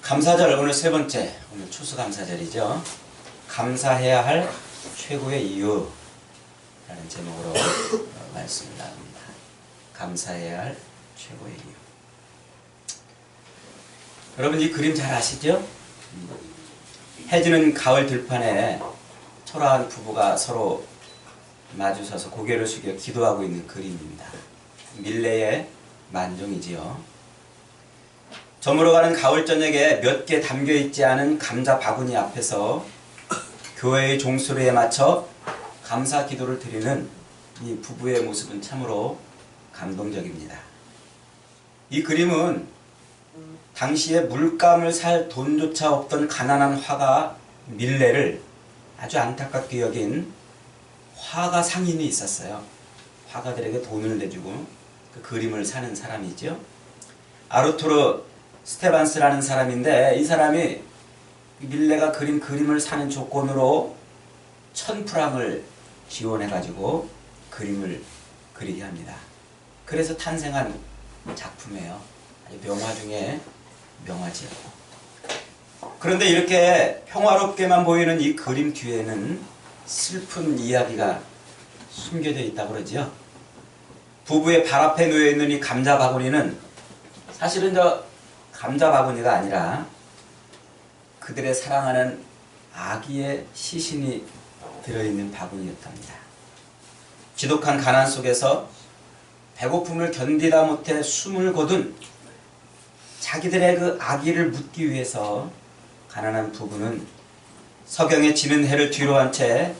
감사절 오늘 세 번째, 오늘 추수감사절이죠. 감사해야 할 최고의 이유 라는 제목으로 말씀을 나눕니다. 감사해야 할 최고의 이유. 여러분 이 그림 잘 아시죠? 해지는 가을 들판에 초라한 부부가 서로 마주서서 고개를 숙여 기도하고 있는 그림입니다. 밀레의 만종이지요. 저물어가는 가을 저녁에 몇 개 담겨있지 않은 감자 바구니 앞에서 교회의 종소리에 맞춰 감사 기도를 드리는 이 부부의 모습은 참으로 감동적입니다. 이 그림은 당시에 물감을 살 돈조차 없던 가난한 화가 밀레를 아주 안타깝게 여긴 화가 상인이 있었어요. 화가들에게 돈을 내주고 그 그림을 사는 사람이죠. 아르투르 스테반스라는 사람인데, 이 사람이 밀레가 그린 그림을 사는 조건으로 1000프랑을 지원해가지고 그림을 그리게 합니다. 그래서 탄생한 작품이에요. 명화 중에 명화지요. 그런데 이렇게 평화롭게만 보이는 이 그림 뒤에는 슬픈 이야기가 숨겨져 있다고 그러지요. 부부의 발 앞에 놓여있는 이 감자 바구니는 사실은 감자 바구니가 아니라 그들의 사랑하는 아기의 시신이 들어있는 바구니였답니다. 지독한 가난 속에서 배고픔을 견디다 못해 숨을 거둔 자기들의 그 아기를 묻기 위해서 가난한 부부는 서경에 지는 해를 뒤로 한 채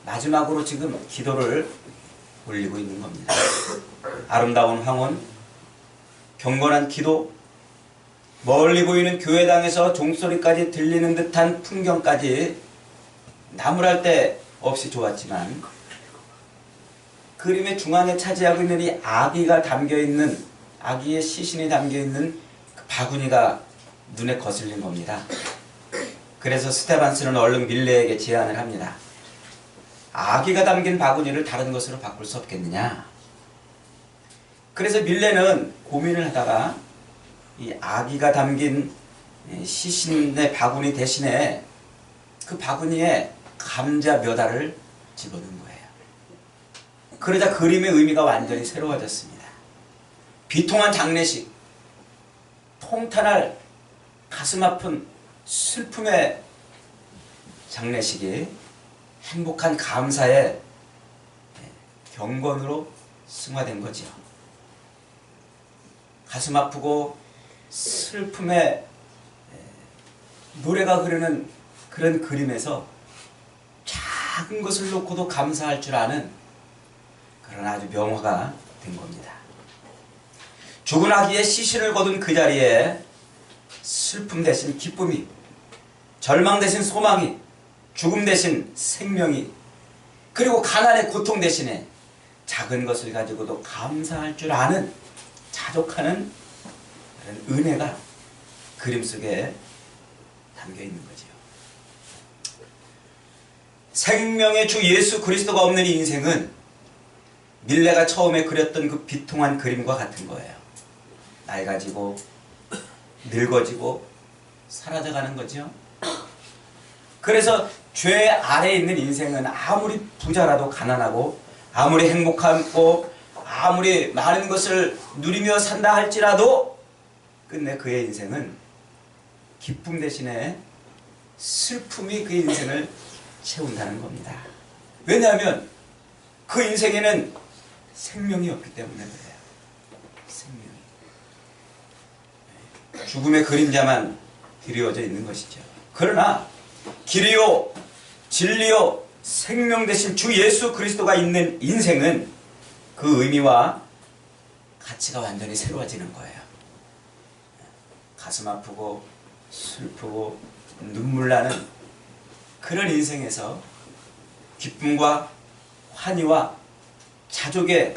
마지막으로 지금 기도를 올리고 있는 겁니다. 아름다운 황혼, 경건한 기도, 멀리 보이는 교회당에서 종소리까지 들리는 듯한 풍경까지 나무랄 데 없이 좋았지만, 그림의 중앙에 차지하고 있는 이 아기가 담겨있는, 아기의 시신이 담겨있는 그 바구니가 눈에 거슬린 겁니다. 그래서 스테반스는 얼른 밀레에게 제안을 합니다. 아기가 담긴 바구니를 다른 것으로 바꿀 수 없겠느냐. 그래서 밀레는 고민을 하다가 이 아기가 담긴 시신의 바구니 대신에 그 바구니에 감자 몇 알을 집어넣은 거예요. 그러자 그림의 의미가 완전히 새로워졌습니다. 비통한 장례식, 통탄할 가슴 아픈 슬픔의 장례식이 행복한 감사의 경건으로 승화된 거지요. 가슴 아프고 슬픔의 노래가 흐르는 그런 그림에서 작은 것을 놓고도 감사할 줄 아는 그런 아주 명화가 된 겁니다. 죽은 아기의 시신을 거둔 그 자리에 슬픔 대신 기쁨이, 절망 대신 소망이, 죽음 대신 생명이, 그리고 가난의 고통 대신에 작은 것을 가지고도 감사할 줄 아는, 자족하는 그런 은혜가 그림 속에 담겨 있는 거죠. 생명의 주 예수 그리스도가 없는 이 인생은 밀레가 처음에 그렸던 그 비통한 그림과 같은 거예요. 낡아지고 늙어지고 사라져가는 거죠. 그래서 죄 아래에 있는 인생은 아무리 부자라도 가난하고, 아무리 행복하고, 아무리 많은 것을 누리며 산다 할지라도 끝내 그의 인생은 기쁨 대신에 슬픔이 그의 인생을 채운다는 겁니다. 왜냐하면 그 인생에는 생명이 없기 때문에 그래요. 생명이. 죽음의 그림자만 드리워져 있는 것이죠. 그러나 길이요 진리요 생명 대신 주 예수 그리스도가 있는 인생은 그 의미와 가치가 완전히 새로워지는 거예요. 가슴 아프고 슬프고 눈물 나는 그런 인생에서 기쁨과 환희와 자족의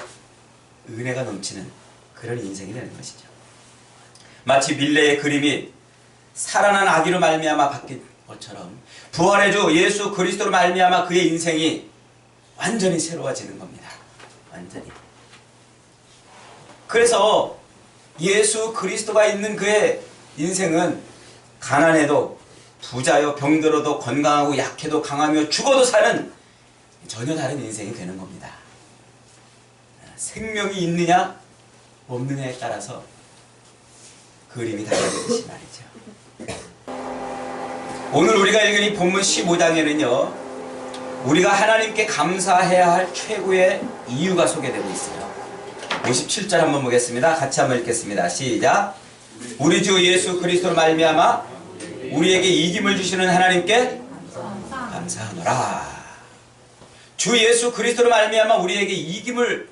은혜가 넘치는 그런 인생이 되는 것이죠. 마치 밀레의 그림이 살아난 아기로 말미암아 바뀐 것처럼 부활의 주 예수 그리스도로 말미암아 그의 인생이 완전히 새로워지는 겁니다. 완전히. 그래서 예수 그리스도가 있는 그의 인생은 가난해도 부자요 병들어도 건강하고 약해도 강하며 죽어도 사는 전혀 다른 인생이 되는 겁니다. 생명이 있느냐 없느냐에 따라서 그림이 달라지듯이 말이죠. 오늘 우리가 읽은 이 본문 15장에는요. 우리가 하나님께 감사해야 할 최고의 이유가 소개되고 있어요. 57절 한번 보겠습니다. 같이 한번 읽겠습니다. 시작. 우리 주 예수 그리스도로 말미암아 우리에게 이김을 주시는 하나님께 감사하노라. 주 예수 그리스도로 말미암아 우리에게 이김을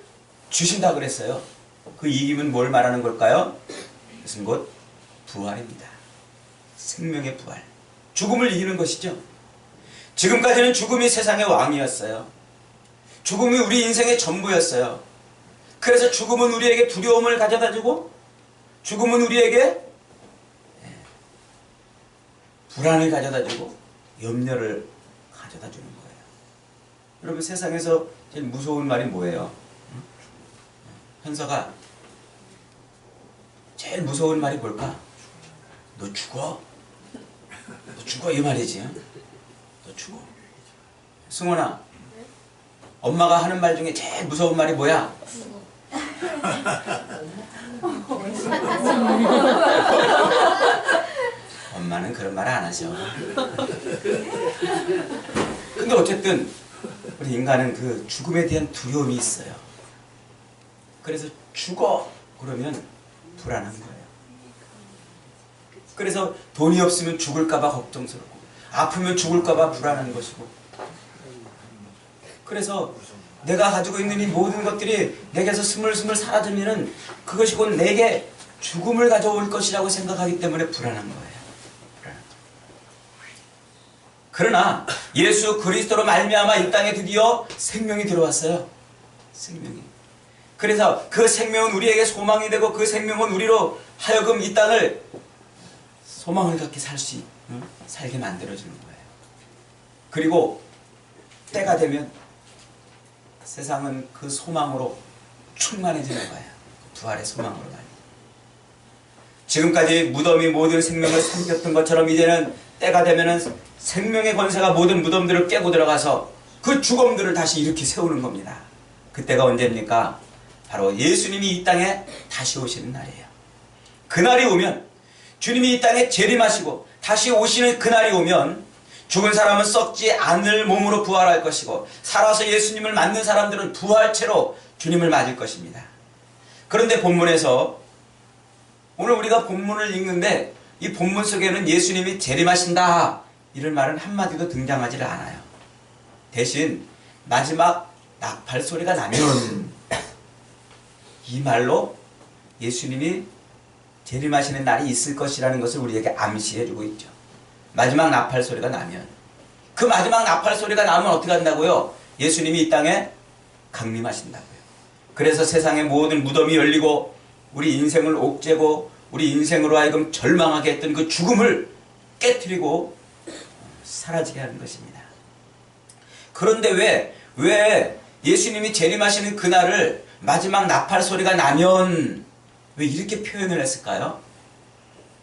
주신다 그랬어요. 그 이김은 뭘 말하는 걸까요? 그것은 곧 부활입니다. 생명의 부활. 죽음을 이기는 것이죠. 지금까지는 죽음이 세상의 왕이었어요. 죽음이 우리 인생의 전부였어요. 그래서 죽음은 우리에게 두려움을 가져다주고 죽음은 우리에게 불안을 가져다주고 염려를 가져다주는 거예요. 여러분 세상에서 제일 무서운 말이 뭐예요? 현서가 제일 무서운 말이 뭘까? 너 죽어? 너 죽어 이 말이지. 너 죽어. 승원아, 엄마가 하는 말 중에 제일 무서운 말이 뭐야? 엄마는 그런 말 안 하죠. 근데 어쨌든 우리 인간은 그 죽음에 대한 두려움이 있어요. 그래서 죽어 그러면 불안한 거예요. 그래서 돈이 없으면 죽을까봐 걱정스럽고 아프면 죽을까봐 불안한 것이고, 그래서 내가 가지고 있는 이 모든 것들이 내게서 스물스물 사라지면은 그것이 곧 내게 죽음을 가져올 것이라고 생각하기 때문에 불안한 거예요. 그러나 예수 그리스도로 말미암아 이 땅에 드디어 생명이 들어왔어요. 생명이. 그래서 그 생명은 우리에게 소망이 되고 그 생명은 우리로 하여금 이 땅을 소망을 갖게 살게 만들어주는 거예요. 그리고 때가 되면 세상은 그 소망으로 충만해지는 거예요. 부활의 소망으로 말이에요. 지금까지 무덤이 모든 생명을 삼켰던 것처럼 이제는 때가 되면은 생명의 권세가 모든 무덤들을 깨고 들어가서 그 죽음들을 다시 일으켜 세우는 겁니다. 그때가 언제입니까? 바로 예수님이 이 땅에 다시 오시는 날이에요. 그날이 오면, 주님이 이 땅에 재림하시고 다시 오시는 그날이 오면 죽은 사람은 썩지 않을 몸으로 부활할 것이고 살아서 예수님을 맞는 사람들은 부활체로 주님을 맞을 것입니다. 그런데 본문에서 오늘 우리가 본문을 읽는데 이 본문 속에는 예수님이 재림하신다 이런 말은 한마디도 등장하지 않아요. 대신 마지막 나팔 소리가 나면 이 말로 예수님이 재림하시는 날이 있을 것이라는 것을 우리에게 암시해주고 있죠. 마지막 나팔 소리가 나면, 그 마지막 나팔 소리가 나면 어떻게 한다고요? 예수님이 이 땅에 강림하신다고요. 그래서 세상의 모든 무덤이 열리고 우리 인생을 옥죄고 우리 인생으로 하여금 절망하게 했던 그 죽음을 깨트리고 사라지게 하는 것입니다. 그런데 왜 예수님이 재림하시는 그날을 마지막 나팔 소리가 나면 왜 이렇게 표현을 했을까요?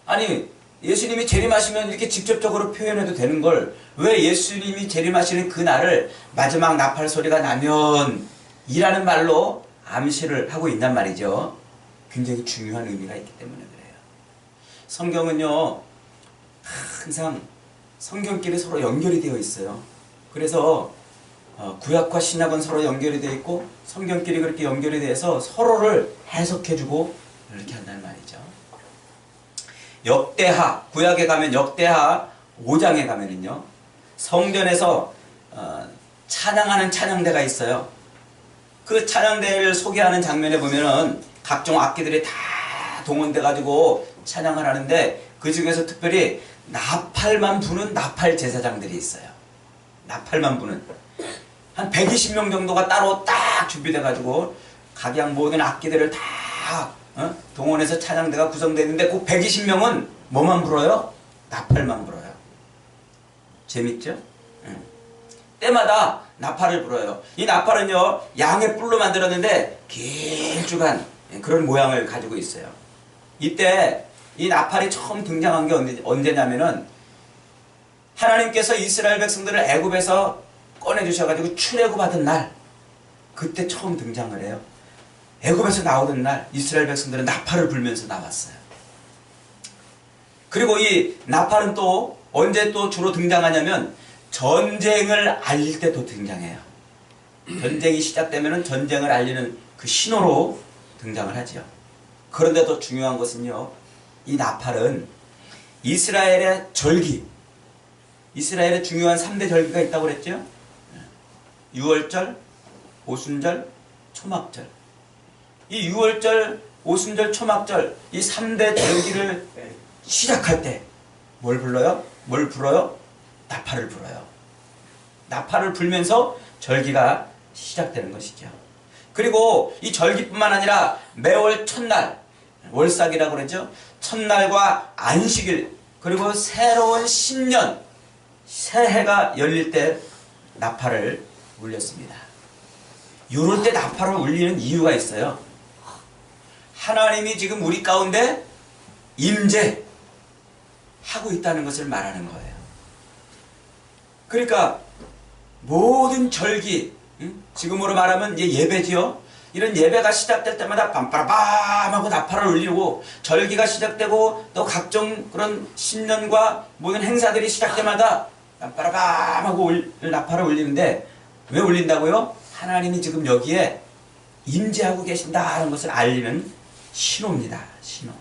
아니, 예수님이 재림하시면 이렇게 직접적으로 표현해도 되는 걸 왜 예수님이 재림하시는 그날을 마지막 나팔 소리가 나면 이라는 말로 암시를 하고 있단 말이죠. 굉장히 중요한 의미가 있기 때문에 그래요. 성경은요, 항상 성경끼리 서로 연결이 되어 있어요. 그래서 구약과 신약은 서로 연결이 되어 있고 성경끼리 그렇게 연결이 되어서 서로를 해석해주고 이렇게 한다는 말이죠. 역대하, 구약에 가면 역대하 5장에 가면은요, 성전에서 찬양하는 찬양대가 있어요. 그 찬양대를 소개하는 장면에 보면은 각종 악기들이 다 동원돼 가지고 찬양을 하는데 그 중에서 특별히 나팔만 부는 나팔 제사장들이 있어요. 나팔만 부는 한 120명 정도가 따로 딱 준비돼 가지고 각양 모든 악기들을 다 동원해서 찬양대가 구성되어 있는데 그 120명은 뭐만 불어요? 나팔만 불어요. 재밌죠? 때마다 나팔을 불어요. 이 나팔은요, 양의 뿔로 만들었는데 길쭉한 그런 모양을 가지고 있어요. 이때 이 나팔이 처음 등장한 게 언제냐면은 하나님께서 이스라엘 백성들을 애굽에서 꺼내주셔가지고 출애굽하던 날, 그때 처음 등장을 해요. 애굽에서 나오던 날 이스라엘 백성들은 나팔을 불면서 나왔어요. 그리고 이 나팔은 또 언제 또 주로 등장하냐면 전쟁을 알릴 때 또 등장해요. 전쟁이 시작되면 전쟁을 알리는 그 신호로 등장을 하죠. 그런데 더 중요한 것은요, 이 나팔은 이스라엘의 절기, 이스라엘의 중요한 3대 절기가 있다고 그랬죠. 유월절, 오순절, 초막절. 이 유월절, 오순절, 초막절, 이 3대 절기를 시작할 때 뭘 불러요? 뭘 불어요? 나팔을 불어요. 나팔을 불면서 절기가 시작되는 것이죠. 그리고 이 절기뿐만 아니라 매월 첫날, 월삭이라고 그러죠. 첫날과 안식일, 그리고 새로운 신년, 새해가 열릴 때 나팔을 울렸습니다. 이럴 때 나팔을 울리는 이유가 있어요. 하나님이 지금 우리 가운데 임재하고 있다는 것을 말하는 거예요. 그러니까 모든 절기, 지금으로 말하면 이제 예배지요. 이런 예배가 시작될 때마다 빰빠라밤 하고 나팔을 울리고, 절기가 시작되고 또 각종 그런 신년과 모든 행사들이 시작될 때마다 빰빠라밤 하고 나팔을 울리는데, 왜 울린다고요? 하나님이 지금 여기에 임재하고 계신다 하는 것을 알리는 신호입니다. 신호.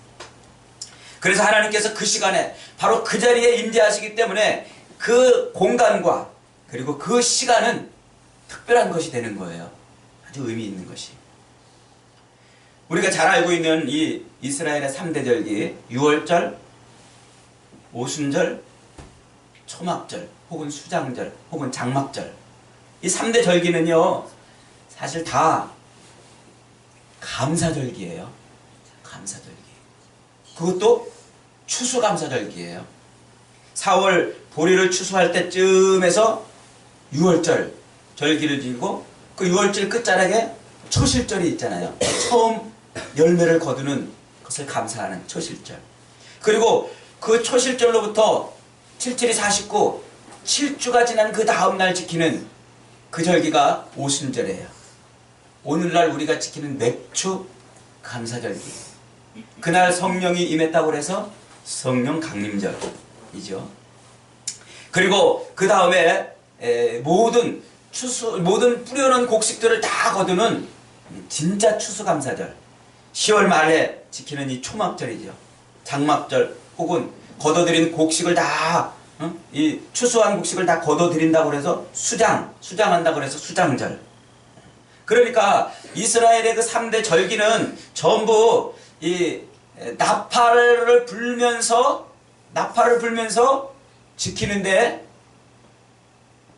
그래서 하나님께서 그 시간에 바로 그 자리에 임재하시기 때문에 그 공간과 그리고 그 시간은 특별한 것이 되는 거예요. 아주 의미 있는 것이. 우리가 잘 알고 있는 이 이스라엘의 3대 절기, 유월절, 오순절, 초막절, 혹은 수장절, 혹은 장막절. 이 3대 절기는요, 사실 다 감사절기예요. 감사절기. 그것도 추수감사절기예요. 4월 보리를 추수할 때쯤에서 6월절 절기를 지고, 그 6월절 끝자락에 초실절이 있잖아요. 처음 열매를 거두는 것을 감사하는 초실절. 그리고 그 초실절로부터 77이 49, 7주가 지난 그 다음날 지키는 그 절기가 오순절이에요. 오늘날 우리가 지키는 맥주 감사절기. 그날 성령이 임했다고 해서 성령 강림절이죠. 그리고 그 다음에 모든 뿌려놓은 곡식들을 다 거두는 진짜 추수감사절, 10월 말에 지키는 이 초막절이죠. 장막절, 혹은 거둬들인 곡식을 다, 이 추수한 곡식을 다 거둬들인다고 해서 수장한다고 해서 수장절. 그러니까 이스라엘의 그 3대 절기는 전부 이 나팔을 불면서 지키는데,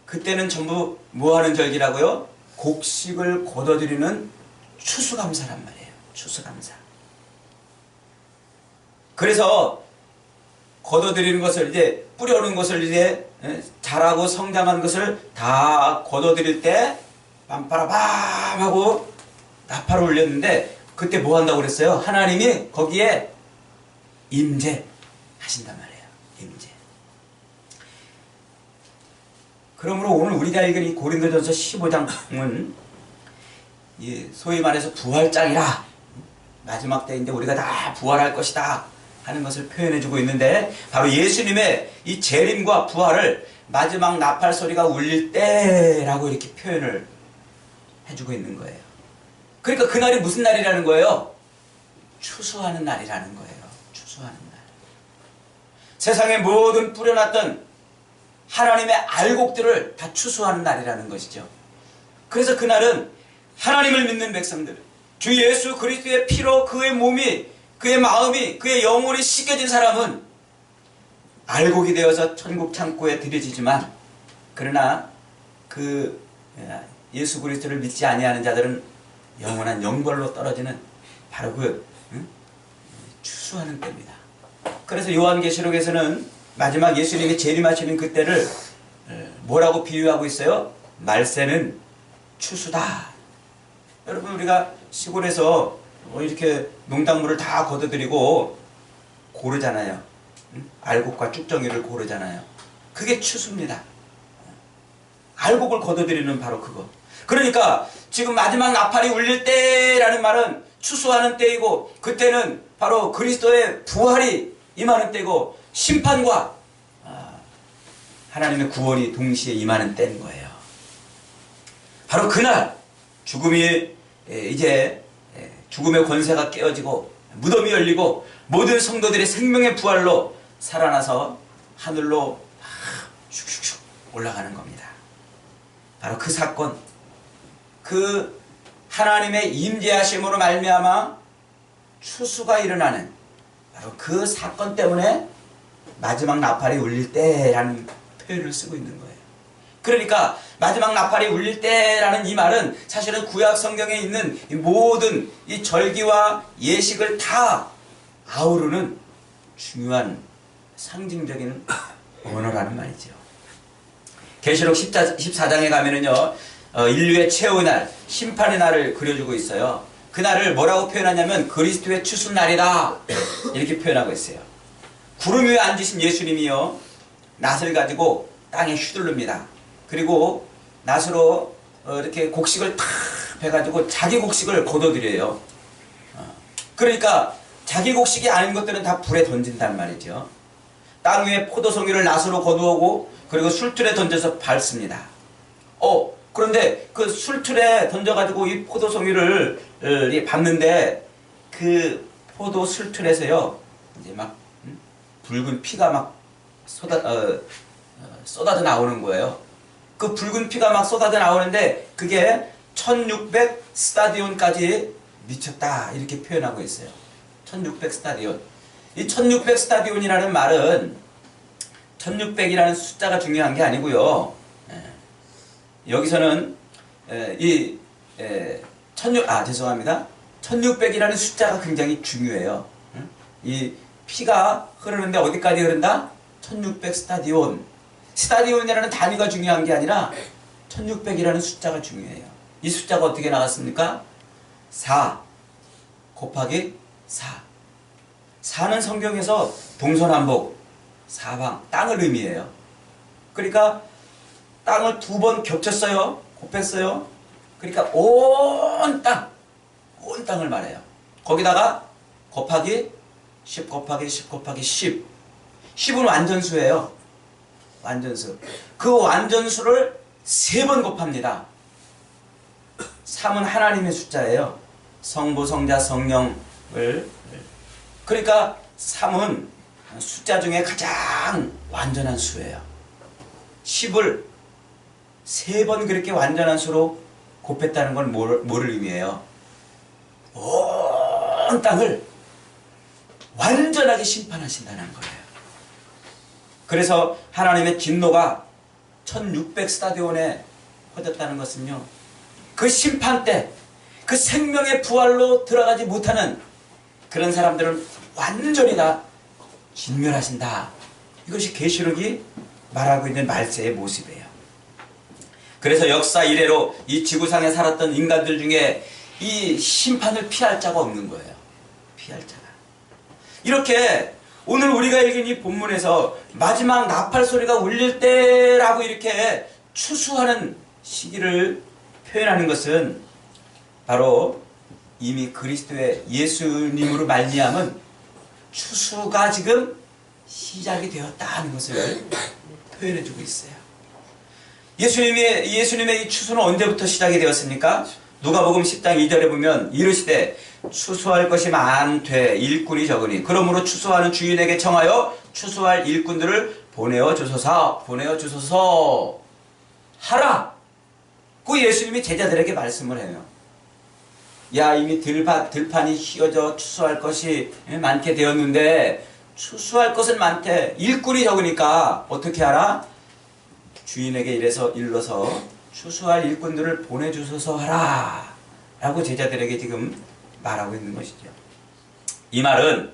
그때는 전부 뭐하는 절기라고요? 곡식을 거둬들이는 추수감사란 말이에요. 추수감사. 그래서 거둬들이는 것을, 이제 뿌려오는 것을, 이제 자라고 성장한 것을 다 거둬들일 때 빰빠라밤 하고 나팔을 울렸는데, 그때 뭐 한다고 그랬어요? 하나님이 거기에 임재하신단 말이에요. 임재. 그러므로 오늘 우리가 읽은 이 고린도전서 15장은 소위 말해서 부활장이라, 마지막 때인데 우리가 다 부활할 것이다 하는 것을 표현해주고 있는데, 바로 예수님의 이 재림과 부활을 마지막 나팔 소리가 울릴 때라고 이렇게 표현을 해주고 있는 거예요. 그러니까 그날이 무슨 날이라는 거예요? 추수하는 날이라는 거예요. 추수하는 날. 세상의 모든 뿌려놨던 하나님의 알곡들을 다 추수하는 날이라는 것이죠. 그래서 그날은 하나님을 믿는 백성들, 주 예수 그리스도의 피로 그의 몸이, 그의 마음이, 그의 영혼이 씻겨진 사람은 알곡이 되어서 천국 창고에 들여지지만, 그러나 그 예수 그리스도를 믿지 아니하는 자들은 영원한 영벌로 떨어지는 바로 그 추수하는 때입니다. 그래서 요한계시록에서는 마지막 예수님이 재림하시는 그때를 뭐라고 비유하고 있어요? 말세는 추수다. 여러분, 우리가 시골에서 이렇게 농작물을 다 걷어들이고 고르잖아요. 알곡과 쭉정이를 고르잖아요. 그게 추수입니다. 알곡을 거둬들이는 바로 그거. 그러니까 지금 마지막 나팔이 울릴 때라는 말은 추수하는 때이고, 그때는 바로 그리스도의 부활이 임하는 때고, 심판과 하나님의 구원이 동시에 임하는 때인 거예요. 바로 그날 죽음이 이제 죽음의 권세가 깨어지고 무덤이 열리고 모든 성도들의 생명의 부활로 살아나서 하늘로 슉슉슉 올라가는 겁니다. 바로 그 사건, 그 하나님의 임재하심으로 말미암아 추수가 일어나는 바로 그 사건 때문에 마지막 나팔이 울릴 때라는 표현을 쓰고 있는 거예요. 그러니까 마지막 나팔이 울릴 때라는 이 말은 사실은 구약 성경에 있는 이 모든 이 절기와 예식을 다 아우르는 중요한 상징적인 언어라는 말이죠. 계시록 14장에 가면은요, 인류의 최후의 날, 심판의 날을 그려주고 있어요. 그 날을 뭐라고 표현하냐면 그리스도의 추수날이다 이렇게 표현하고 있어요. 구름 위에 앉으신 예수님이요, 낫을 가지고 땅에 휘두릅니다. 그리고 낫으로 이렇게 곡식을 탁 해가지고 자기 곡식을 거둬들여요. 그러니까 자기 곡식이 아닌 것들은 다 불에 던진단 말이죠. 땅 위에 포도송이를 낫으로 거두오고 그리고 술틀에 던져서 밟습니다. 그런데 그 술틀에 던져가지고 이 포도송이를 밟는데 그 포도 술틀에서요, 이제 막 붉은 피가 막 쏟아져 나오는 거예요. 그 붉은 피가 막 쏟아져 나오는데 그게 1600 스타디온까지 미쳤다 이렇게 표현하고 있어요. 1600 스타디온. 이 1600 스타디온이라는 말은 1600이라는 숫자가 중요한 게 아니고요. 여기서는 죄송합니다. 1600이라는 숫자가 굉장히 중요해요. 이 피가 흐르는데 어디까지 흐른다? 1600 스타디온. 스타디온이라는 단위가 중요한 게 아니라 1600이라는 숫자가 중요해요. 이 숫자가 어떻게 나갔습니까? 4 곱하기 4. 4는 성경에서 동서남북, 사방, 땅을 의미해요. 그러니까 땅을 2번 겹쳤어요. 곱했어요. 그러니까 온 땅을 말해요. 거기다가 곱하기 10 곱하기 10 곱하기 10. 10은 완전수예요. 완전수. 그 완전수를 3번 곱합니다. 3은 하나님의 숫자예요. 성부, 성자, 성령을. 그러니까 3은 숫자 중에 가장 완전한 수예요. 10을 3번 그렇게 완전한 수로 곱했다는 건 뭐를 의미해요? 온 땅을 완전하게 심판하신다는 거예요. 그래서 하나님의 진노가 1600 스타디온에 퍼졌다는 것은요, 그 심판 때 그 생명의 부활로 들어가지 못하는 그런 사람들을 완전히 다 진멸하신다. 이것이 계시록이 말하고 있는 말세의 모습이에요. 그래서 역사 이래로 이 지구상에 살았던 인간들 중에 이 심판을 피할 자가 없는 거예요. 피할 자가. 이렇게 오늘 우리가 읽은 이 본문에서 마지막 나팔 소리가 울릴 때라고 이렇게 추수하는 시기를 표현하는 것은 바로 이미 그리스도의 예수님으로 말미암은 추수가 지금 시작이 되었다는 것을 표현해주고 있어요. 예수님의 이 추수는 언제부터 시작이 되었습니까? 누가복음 10장 2절에 보면 이르시되 추수할 것이 많되 일꾼이 적으니 그러므로 추수하는 주인에게 청하여 추수할 일꾼들을 보내어 주소서 하라. 그 예수님이 제자들에게 말씀을 해요. 야, 이미 들판이 휘어져 추수할 것이 많게 되었는데 추수할 것은 많대. 일꾼이 적으니까 어떻게 하라? 주인에게 일러서 추수할 일꾼들을 보내주소서 하라 라고 제자들에게 지금 말하고 있는 것이죠. 이 말은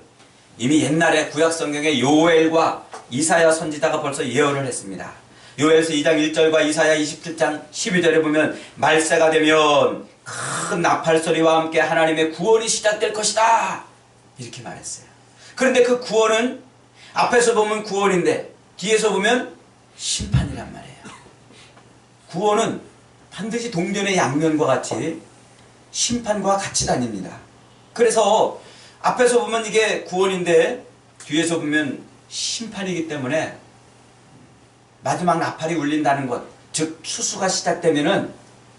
이미 옛날에 구약성경의 요엘과 이사야 선지자가 벌써 예언을 했습니다. 요엘서 2장 1절과 이사야 27장 12절에 보면 말세가 되면 큰 나팔소리와 함께 하나님의 구원이 시작될 것이다 이렇게 말했어요. 그런데 그 구원은 앞에서 보면 구원인데 뒤에서 보면 심판이란 말이에요. 구원은 반드시 동전의 양면과 같이 심판과 같이 다닙니다. 그래서 앞에서 보면 이게 구원인데 뒤에서 보면 심판이기 때문에 마지막 나팔이 울린다는 것, 즉 추수가 시작되면은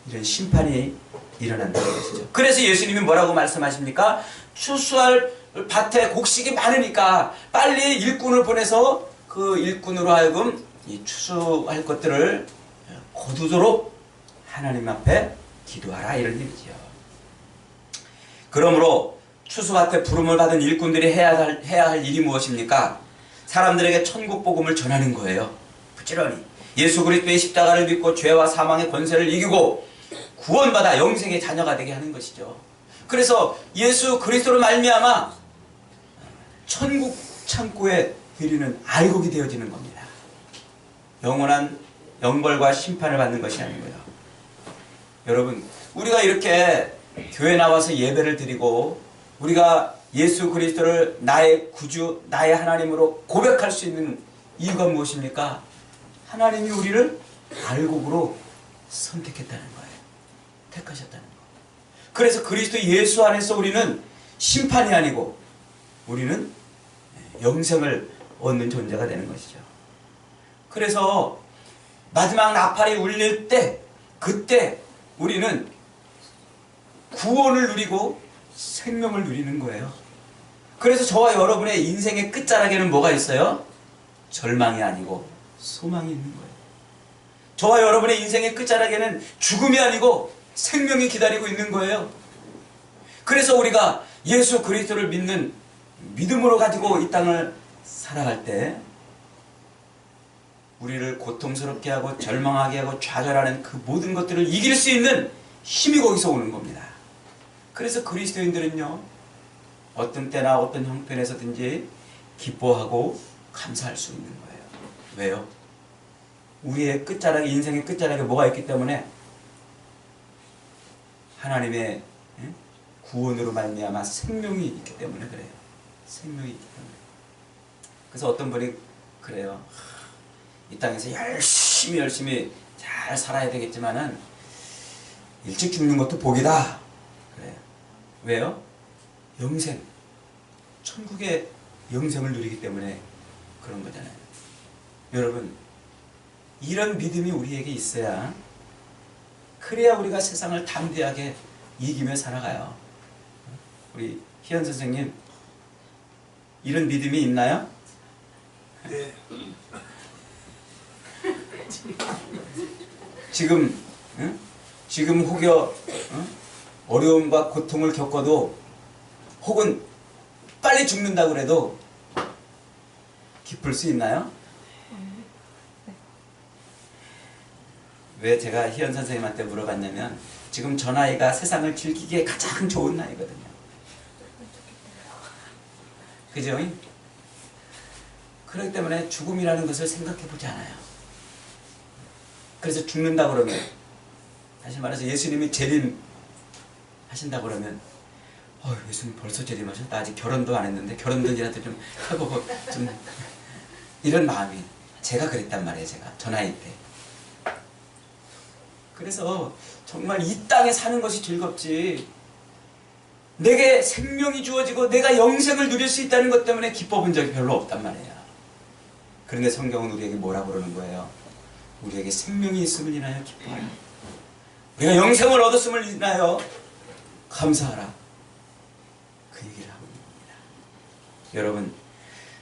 이런 심판이 일어난다는 것이죠. 그래서 예수님이 뭐라고 말씀하십니까? 추수할 밭에 곡식이 많으니까 빨리 일꾼을 보내서 그 일꾼으로 하여금 이 추수할 것들을 거두도록 하나님 앞에 기도하라, 이런 얘기죠. 그러므로 추수밭에 부름을 받은 일꾼들이 해야 할 일이 무엇입니까? 사람들에게 천국 복음을 전하는 거예요. 부지런히 예수 그리스도의 십자가를 믿고 죄와 사망의 권세를 이기고 구원받아 영생의 자녀가 되게 하는 것이죠. 그래서 예수 그리스도로 말미암아 천국 창고에 드리는 알곡이 되어지는 겁니다. 영원한 영벌과 심판을 받는 것이 아니고요. 여러분, 우리가 이렇게 교회 나와서 예배를 드리고 우리가 예수 그리스도를 나의 구주, 나의 하나님으로 고백할 수 있는 이유가 무엇입니까? 하나님이 우리를 알곡으로 선택했다는 거예요. 택하셨다는 거. 그래서 그리스도 예수 안에서 우리는 심판이 아니고 우리는 영생을 얻는 존재가 되는 것이죠. 그래서 마지막 나팔이 울릴 때, 그때 우리는 구원을 누리고 생명을 누리는 거예요. 그래서 저와 여러분의 인생의 끝자락에는 뭐가 있어요? 절망이 아니고 소망이 있는 거예요. 저와 여러분의 인생의 끝자락에는 죽음이 아니고 생명이 기다리고 있는 거예요. 그래서 우리가 예수 그리스도를 믿는 믿음으로 가지고 이 땅을 살아갈 때 우리를 고통스럽게 하고 절망하게 하고 좌절하는 그 모든 것들을 이길 수 있는 힘이 거기서 오는 겁니다. 그래서 그리스도인들은요, 어떤 때나 어떤 형편에서든지 기뻐하고 감사할 수 있는 거예요. 왜요? 우리의 끝자락에, 인생의 끝자락에 뭐가 있기 때문에? 하나님의 구원으로 말미암아 생명이 있기 때문에 그래요. 생명이 있기 때문에. 그래서 어떤 분이 그래요. 이 땅에서 열심히 잘 살아야 되겠지만은 일찍 죽는 것도 복이다. 그래요. 왜요? 영생, 천국의 영생을 누리기 때문에 그런 거잖아요. 여러분, 이런 믿음이 우리에게 있어야, 그래야 우리가 세상을 담대하게 이기며 살아가요. 우리 희연 선생님, 이런 믿음이 있나요? 네. 지금 혹여 어려움과 고통을 겪어도, 혹은 빨리 죽는다 그래도 기쁠 수 있나요? 왜 제가 희연 선생님한테 물어봤냐면, 지금 저 나이가 세상을 즐기기에 가장 좋은 나이거든요. 그죠? 그렇기 때문에 죽음이라는 것을 생각해 보지 않아요. 그래서 죽는다 그러면, 다시 말해서 예수님이 재림 하신다 그러면, 예수님 벌써 재림하셨다. 아직 결혼도 안 했는데 결혼도 좀 해보고 좀, 이런 마음이, 제가 그랬단 말이에요. 제가 저 나이 때. 그래서 정말 이 땅에 사는 것이 즐겁지, 내게 생명이 주어지고 내가 영생을 누릴 수 있다는 것 때문에 기뻐 본 적이 별로 없단 말이에요. 그런데 성경은 우리에게 뭐라고 그러는 거예요? 우리에게 생명이 있음을 인하여 기뻐하라. 우리가 영생을 얻었음을 인하여 감사하라. 그 얘기를 하고 있는 겁니다. 여러분,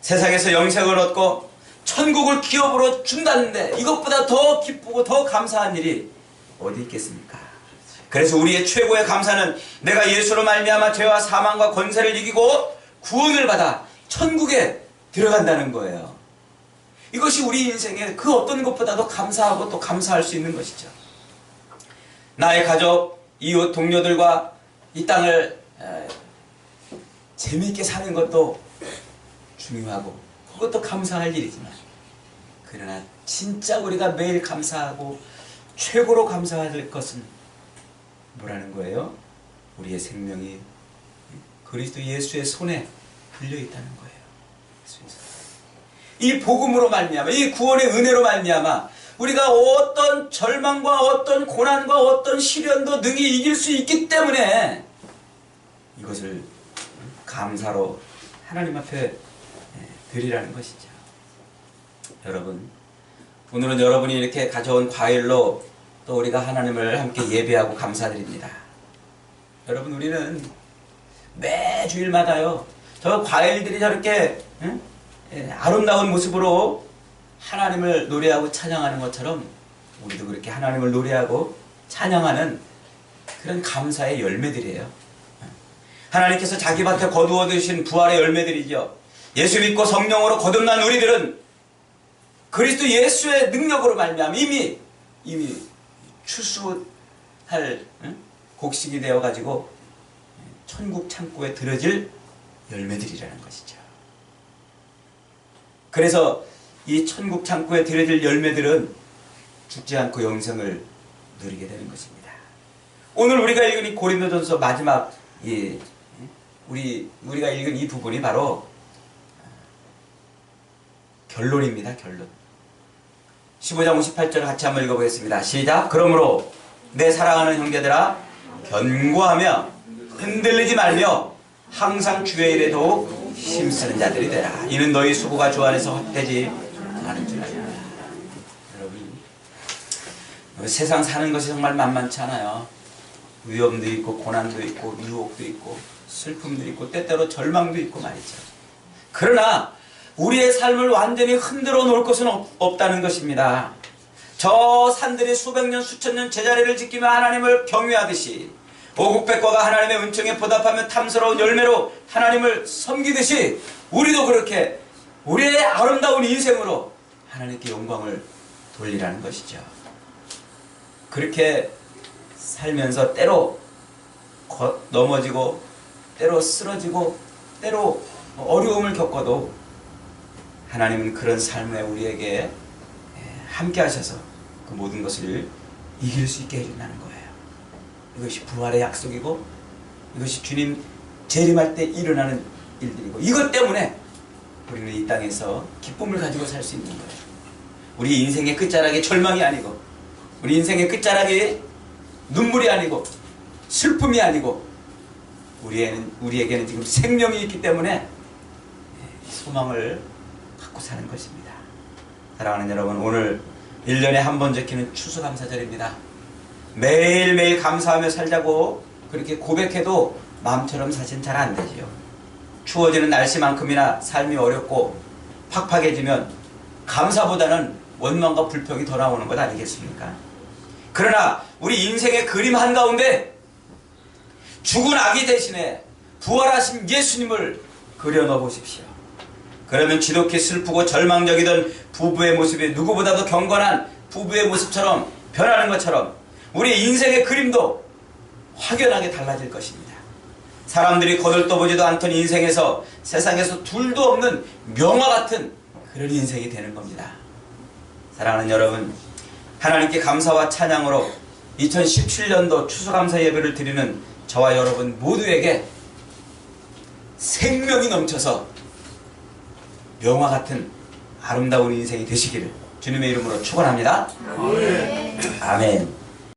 세상에서 영생을 얻고 천국을 기업으로 준다는데 이것보다 더 기쁘고 더 감사한 일이 어디 있겠습니까? 그래서 우리의 최고의 감사는 내가 예수로 말미암아 죄와 사망과 권세를 이기고 구원을 받아 천국에 들어간다는 거예요. 이것이 우리 인생의 그 어떤 것보다도 감사하고 또 감사할 수 있는 것이죠. 나의 가족, 이웃, 동료들과 이 땅을 재미있게 사는 것도 중요하고 그것도 감사할 일이지만, 그러나 진짜 우리가 매일 감사하고 최고로 감사할 것은 뭐라는 거예요? 우리의 생명이 그리스도 예수의 손에 들려 있다는 거예요. 수 있어요. 이 복음으로 말미암아, 이 구원의 은혜로 말미암아 우리가 어떤 절망과 어떤 고난과 어떤 시련도 능히 이길 수 있기 때문에 이것을 감사로 하나님 앞에 드리라는 것이죠. 여러분, 오늘은 여러분이 이렇게 가져온 과일로 또 우리가 하나님을 함께 예배하고 감사드립니다. 여러분, 우리는 매 주일마다요, 저 과일들이 저렇게 아름다운 모습으로 하나님을 노래하고 찬양하는 것처럼 우리도 그렇게 하나님을 노래하고 찬양하는 그런 감사의 열매들이에요. 하나님께서 자기 밭에 거두어 두신 부활의 열매들이죠. 예수 믿고 성령으로 거듭난 우리들은 그리스도 예수의 능력으로 말미암아 이미 추수할 곡식이 되어가지고 천국 창고에 들어질 열매들이라는 것이죠. 그래서 이 천국 창고에 들어질 열매들은 죽지 않고 영생을 누리게 되는 것입니다. 오늘 우리가 읽은 이 고린도전서 마지막 우리가 읽은 이 부분이 바로 결론입니다. 결론. 15장 58절 같이 한번 읽어보겠습니다. 시작. 그러므로 내 사랑하는 형제들아 견고하며 흔들리지 말며 항상 주의 일에 더욱 힘쓰는 자들이 되라. 이는 너희 수고가 주 안에서 헛되지 않은 줄 알라. 여러분, 세상 사는 것이 정말 만만치 않아요. 위험도 있고 고난도 있고 유혹도 있고 슬픔도 있고 때때로 절망도 있고 말이죠. 그러나 우리의 삶을 완전히 흔들어 놓을 것은 없다는 것입니다. 저 산들이 수백 년 수천 년 제자리를 지키며 하나님을 경외하듯이 오국백과가 하나님의 은총에 보답하며 탐스러운 열매로 하나님을 섬기듯이 우리도 그렇게 우리의 아름다운 인생으로 하나님께 영광을 돌리라는 것이죠. 그렇게 살면서 때로 넘어지고 때로 쓰러지고 때로 어려움을 겪어도 하나님은 그런 삶에 우리에게 함께 하셔서 그 모든 것을 이길 수 있게 해준다는 거예요. 이것이 부활의 약속이고 이것이 주님 재림할 때 일어나는 일들이고 이것 때문에 우리는 이 땅에서 기쁨을 가지고 살 수 있는 거예요. 우리 인생의 끝자락이 절망이 아니고 우리 인생의 끝자락이 눈물이 아니고 슬픔이 아니고 우리에게는 지금 생명이 있기 때문에 소망을 갖고 사는 것입니다. 사랑하는 여러분, 오늘 1년에 한 번 지키는 추수감사절입니다. 매일매일 감사하며 살자고 그렇게 고백해도 마음처럼 사실 잘 안 되지요. 추워지는 날씨만큼이나 삶이 어렵고 팍팍해지면 감사보다는 원망과 불평이 더 나오는 것 아니겠습니까? 그러나 우리 인생의 그림 한가운데 죽은 아기 대신에 부활하신 예수님을 그려넣어 보십시오. 그러면 지독히 슬프고 절망적이던 부부의 모습이 누구보다도 경건한 부부의 모습처럼 변하는 것처럼 우리 인생의 그림도 확연하게 달라질 것입니다. 사람들이 거들떠보지도 않던 인생에서 세상에서 둘도 없는 명화 같은 그런 인생이 되는 겁니다. 사랑하는 여러분, 하나님께 감사와 찬양으로 2017년도 추수감사 예배를 드리는 저와 여러분 모두에게 생명이 넘쳐서 명화 같은 아름다운 인생이 되시기를 주님의 이름으로 축원합니다. 아멘.